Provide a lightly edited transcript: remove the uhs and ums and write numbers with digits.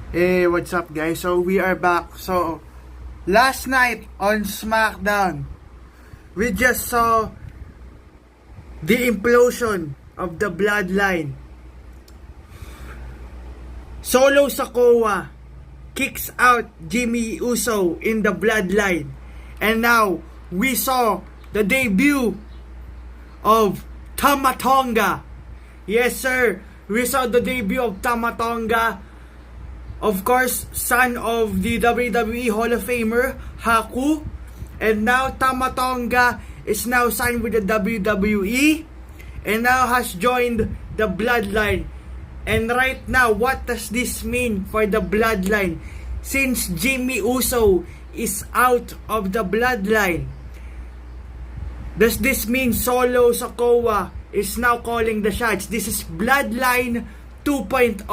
Hey, what's up guys? So we are back. So last night on SmackDown, we just saw the implosion of the Bloodline. Solo Sikoa kicks out Jimmy Uso in the Bloodline. And now we saw the debut of Tama Tonga. Yes sir, we saw the debut of Tama Tonga. Of course, son of the WWE Hall of Famer, Haku. And now Tama Tonga is now signed with the WWE and now has joined the Bloodline. And right now, what does this mean for the Bloodline? Since Jimmy Uso is out of the Bloodline, does this mean Solo Sikoa is now calling the shots? This is Bloodline 2.0.